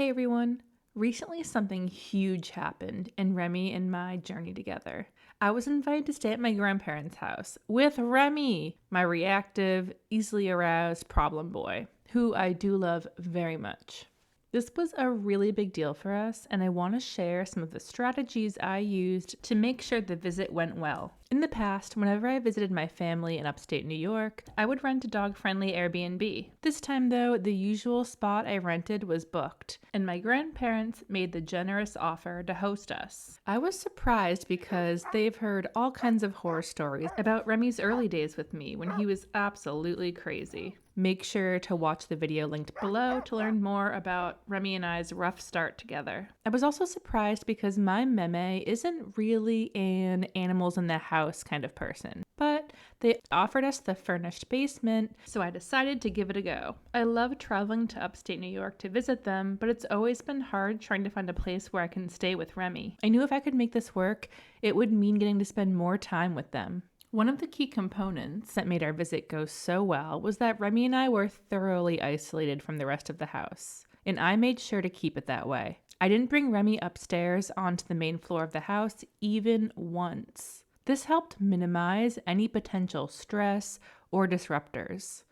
Hey everyone! Recently something huge happened in Remy and my journey together. I was invited to stay at my grandparents' house with Remy, my reactive, easily aroused problem boy, who I do love very much. This was a really big deal for us, and I want to share some of the strategies I used to make sure the visit went well. In the past, whenever I visited my family in upstate New York, I would rent a dog-friendly Airbnb. This time though, the usual spot I rented was booked, and my grandparents made the generous offer to host us. I was surprised because they've heard all kinds of horror stories about Remy's early days with me when he was absolutely crazy. Make sure to watch the video linked below to learn more about Remy and I's rough start together. I was also surprised because my meme isn't really an animals in the house kind of person, but they offered us the furnished basement, so I decided to give it a go. I love traveling to upstate New York to visit them, but it's always been hard trying to find a place where I can stay with Remy. I knew if I could make this work, it would mean getting to spend more time with them. One of the key components that made our visit go so well was that Remy and I were thoroughly isolated from the rest of the house, and I made sure to keep it that way. I didn't bring Remy upstairs onto the main floor of the house even once. This helped minimize any potential stress or disruptors.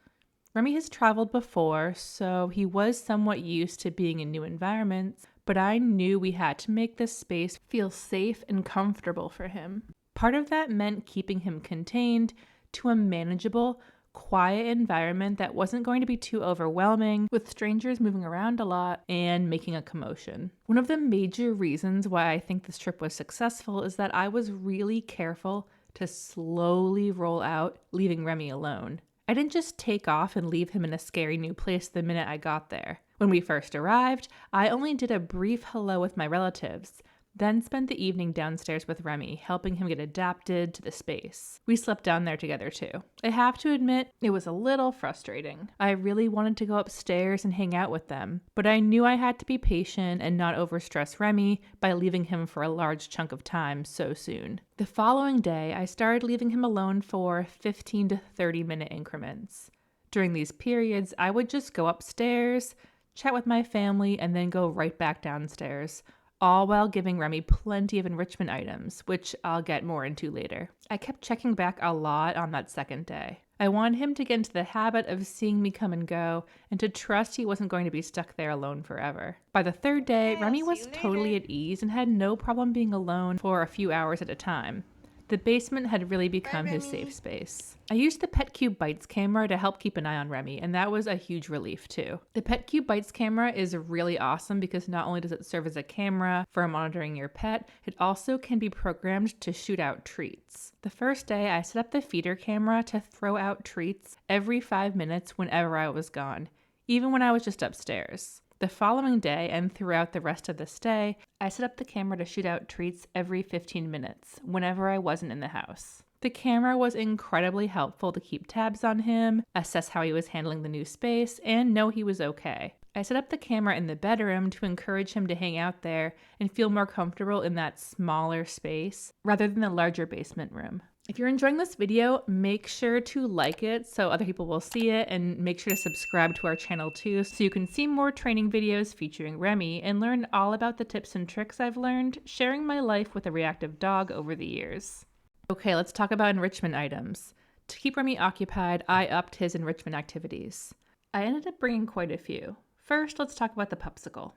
Remy has traveled before, so he was somewhat used to being in new environments, but I knew we had to make this space feel safe and comfortable for him. Part of that meant keeping him contained to a manageable, quiet environment that wasn't going to be too overwhelming, with strangers moving around a lot and making a commotion. One of the major reasons why I think this trip was successful is that I was really careful to slowly roll out, leaving Remy alone. I didn't just take off and leave him in a scary new place the minute I got there. When we first arrived, I only did a brief hello with my relatives, then spent the evening downstairs with Remy, helping him get adapted to the space. We slept down there together too. I have to admit, it was a little frustrating. I really wanted to go upstairs and hang out with them, but I knew I had to be patient and not overstress Remy by leaving him for a large chunk of time so soon. The following day, I started leaving him alone for 15 to 30 minute increments. During these periods, I would just go upstairs, chat with my family, and then go right back downstairs, all while giving Remy plenty of enrichment items, which I'll get more into later. I kept checking back a lot on that second day. I wanted him to get into the habit of seeing me come and go, and to trust he wasn't going to be stuck there alone forever. By the third day, Remy was totally at ease and had no problem being alone for a few hours at a time. The basement had really become his safe space. I used the PetCube Bites camera to help keep an eye on Remy, and that was a huge relief too. The PetCube Bites camera is really awesome because not only does it serve as a camera for monitoring your pet, it also can be programmed to shoot out treats. The first day, I set up the feeder camera to throw out treats every 5 minutes whenever I was gone, even when I was just upstairs. The following day and throughout the rest of the stay, I set up the camera to shoot out treats every 15 minutes, whenever I wasn't in the house. The camera was incredibly helpful to keep tabs on him, assess how he was handling the new space, and know he was okay. I set up the camera in the bedroom to encourage him to hang out there and feel more comfortable in that smaller space, rather than the larger basement room. If you're enjoying this video, make sure to like it so other people will see it, and make sure to subscribe to our channel too so you can see more training videos featuring Remy and learn all about the tips and tricks I've learned sharing my life with a reactive dog over the years. Okay, let's talk about enrichment items. To keep Remy occupied, I upped his enrichment activities. I ended up bringing quite a few. First, let's talk about the Popsicle.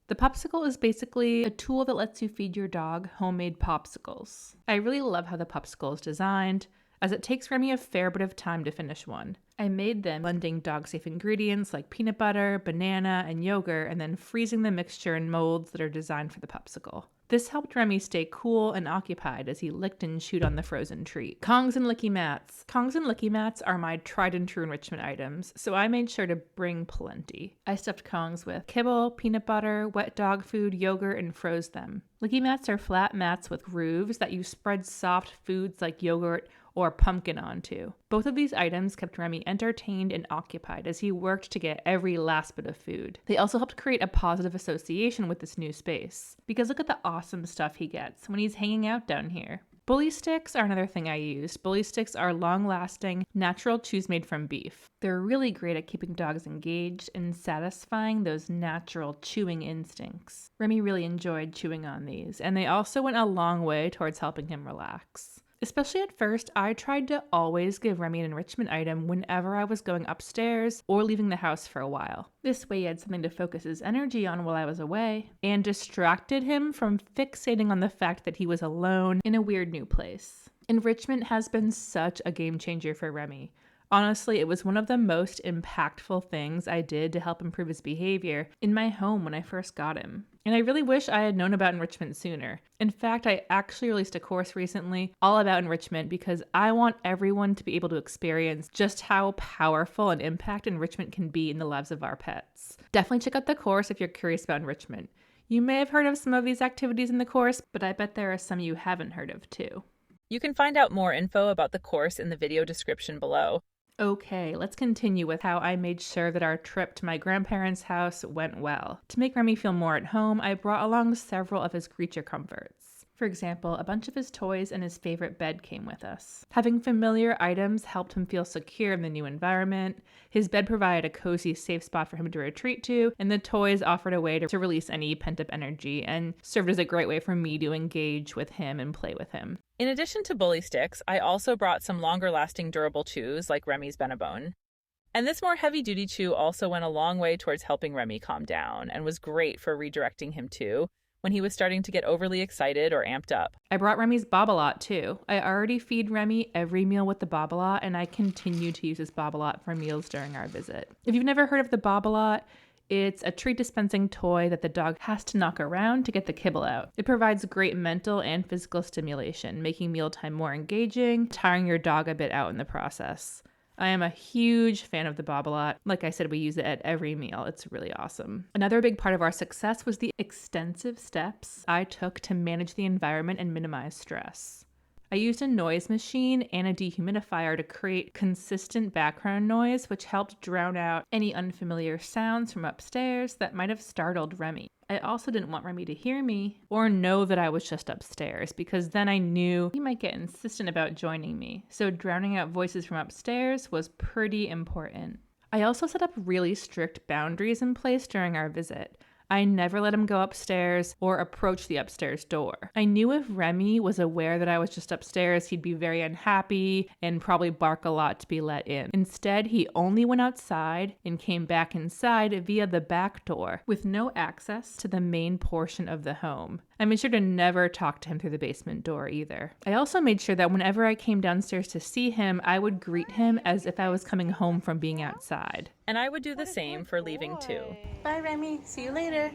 The Popsicle is basically a tool that lets you feed your dog homemade popsicles. I really love how the Popsicle is designed, as it takes Remy a fair bit of time to finish one. I made them blending dog-safe ingredients like peanut butter, banana, and yogurt, and then freezing the mixture in molds that are designed for the Popsicle. This helped Remy stay cool and occupied as he licked and chewed on the frozen treat. Kongs and Licky Mats. Kongs and Licky Mats are my tried and true enrichment items, so I made sure to bring plenty. I stuffed Kongs with kibble, peanut butter, wet dog food, yogurt, and froze them. Licky Mats are flat mats with grooves that you spread soft foods like yogurt or pumpkin onto. Both of these items kept Remy entertained and occupied as he worked to get every last bit of food. They also helped create a positive association with this new space, because look at the awesome stuff he gets when he's hanging out down here. Bully sticks are another thing I used. Bully sticks are long-lasting, natural chews made from beef. They're really great at keeping dogs engaged and satisfying those natural chewing instincts. Remy really enjoyed chewing on these, and they also went a long way towards helping him relax. Especially at first, I tried to always give Remy an enrichment item whenever I was going upstairs or leaving the house for a while. This way he had something to focus his energy on while I was away, and distracted him from fixating on the fact that he was alone in a weird new place. Enrichment has been such a game changer for Remy. Honestly, it was one of the most impactful things I did to help improve his behavior in my home when I first got him. And I really wish I had known about enrichment sooner. In fact, I actually released a course recently all about enrichment because I want everyone to be able to experience just how powerful an impact enrichment can be in the lives of our pets. Definitely check out the course if you're curious about enrichment. You may have heard of some of these activities in the course, but I bet there are some you haven't heard of too. You can find out more info about the course in the video description below. Okay, let's continue with how I made sure that our trip to my grandparents' house went well. To make Remy feel more at home, I brought along several of his creature comforts. For example, a bunch of his toys and his favorite bed came with us. Having familiar items helped him feel secure in the new environment. His bed provided a cozy, safe spot for him to retreat to, and the toys offered a way to release any pent-up energy and served as a great way for me to engage with him and play with him. In addition to bully sticks, I also brought some longer-lasting durable chews like Remy's Benebone. And this more heavy-duty chew also went a long way towards helping Remy calm down and was great for redirecting him too when he was starting to get overly excited or amped up. I brought Remy's Bobble-Lot too. I already feed Remy every meal with the Bobble-Lot, and I continue to use this Bobble-Lot for meals during our visit. If you've never heard of the Bobble-Lot, it's a treat dispensing toy that the dog has to knock around to get the kibble out. It provides great mental and physical stimulation, making mealtime more engaging, tiring your dog a bit out in the process. I am a huge fan of the Bobble-Lot. Like I said, we use it at every meal. It's really awesome. Another big part of our success was the extensive steps I took to manage the environment and minimize stress. I used a noise machine and a dehumidifier to create consistent background noise, which helped drown out any unfamiliar sounds from upstairs that might have startled Remy. I also didn't want Remy to hear me or know that I was just upstairs, because then I knew he might get insistent about joining me. So drowning out voices from upstairs was pretty important. I also set up really strict boundaries in place during our visit. I never let him go upstairs or approach the upstairs door. I knew if Remy was aware that I was just upstairs, he'd be very unhappy and probably bark a lot to be let in. Instead, he only went outside and came back inside via the back door with no access to the main portion of the home. I made sure to never talk to him through the basement door either. I also made sure that whenever I came downstairs to see him, I would greet him as if I was coming home from being outside. And I would do the same for leaving too. Bye, Remy. See you later.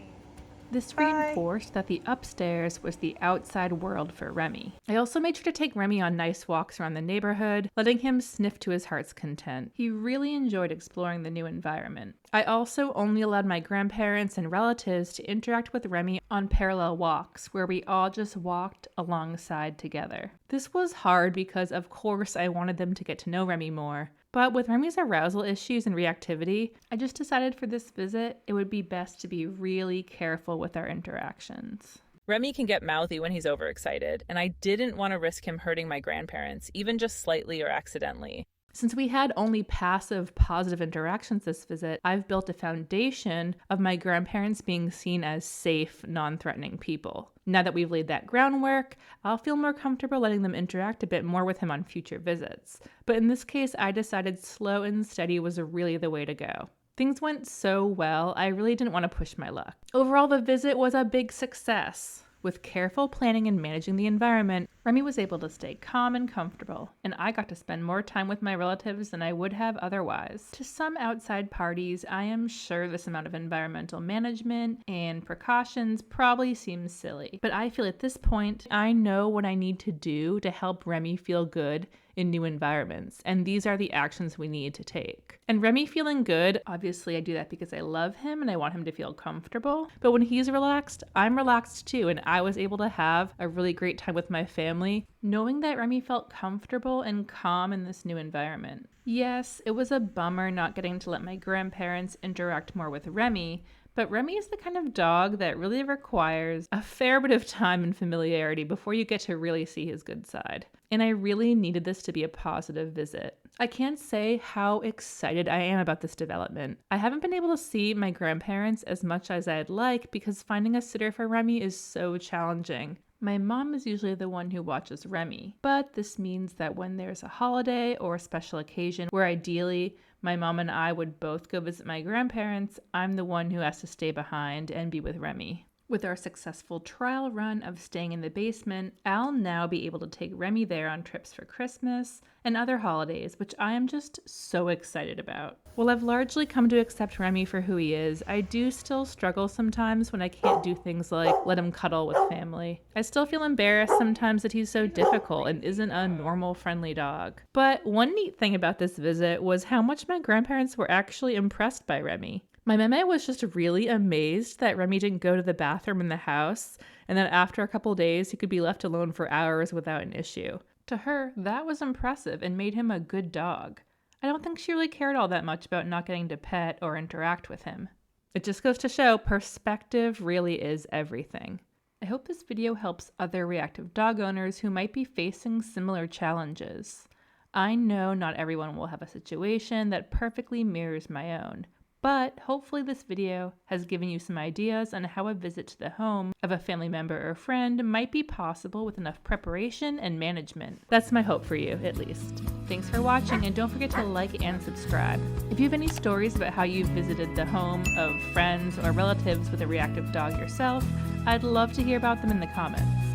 This reinforced that the upstairs was the outside world for Remy. I also made sure to take Remy on nice walks around the neighborhood, letting him sniff to his heart's content. He really enjoyed exploring the new environment. I also only allowed my grandparents and relatives to interact with Remy on parallel walks, where we all just walked alongside together. This was hard because, of course, I wanted them to get to know Remy more. But with Remy's arousal issues and reactivity, I just decided for this visit, it would be best to be really careful with our interactions. Remy can get mouthy when he's overexcited, and I didn't want to risk him hurting my grandparents, even just slightly or accidentally. Since we had only passive, positive interactions this visit, I've built a foundation of my grandparents being seen as safe, non-threatening people. Now that we've laid that groundwork, I'll feel more comfortable letting them interact a bit more with him on future visits. But in this case, I decided slow and steady was really the way to go. Things went so well, I really didn't want to push my luck. Overall, the visit was a big success. With careful planning and managing the environment, Remy was able to stay calm and comfortable, and I got to spend more time with my relatives than I would have otherwise. To some outside parties, I am sure this amount of environmental management and precautions probably seems silly, but I feel at this point, I know what I need to do to help Remy feel good in new environments, and these are the actions we need to take. And Remy feeling good, obviously I do that because I love him and I want him to feel comfortable, but when he's relaxed, I'm relaxed too, and I was able to have a really great time with my family, knowing that Remy felt comfortable and calm in this new environment. Yes, it was a bummer not getting to let my grandparents interact more with Remy, But Remy is the kind of dog that really requires a fair bit of time and familiarity before you get to really see his good side. And I really needed this to be a positive visit. I can't say how excited I am about this development. I haven't been able to see my grandparents as much as I'd like because finding a sitter for Remy is so challenging. My mom is usually the one who watches Remy, but this means that when there's a holiday or a special occasion where ideally my mom and I would both go visit my grandparents, I'm the one who has to stay behind and be with Remy. With our successful trial run of staying in the basement, I'll now be able to take Remy there on trips for Christmas and other holidays, which I am just so excited about. While I've largely come to accept Remy for who he is, I do still struggle sometimes when I can't do things like let him cuddle with family. I still feel embarrassed sometimes that he's so difficult and isn't a normal, friendly dog. But one neat thing about this visit was how much my grandparents were actually impressed by Remy. My meme was just really amazed that Remy didn't go to the bathroom in the house, and that after a couple days he could be left alone for hours without an issue. To her, that was impressive and made him a good dog. I don't think she really cared all that much about not getting to pet or interact with him. It just goes to show perspective really is everything. I hope this video helps other reactive dog owners who might be facing similar challenges. I know not everyone will have a situation that perfectly mirrors my own, but hopefully this video has given you some ideas on how a visit to the home of a family member or friend might be possible with enough preparation and management. That's my hope for you, at least. Thanks for watching, and don't forget to like and subscribe. If you have any stories about how you've visited the home of friends or relatives with a reactive dog yourself, I'd love to hear about them in the comments.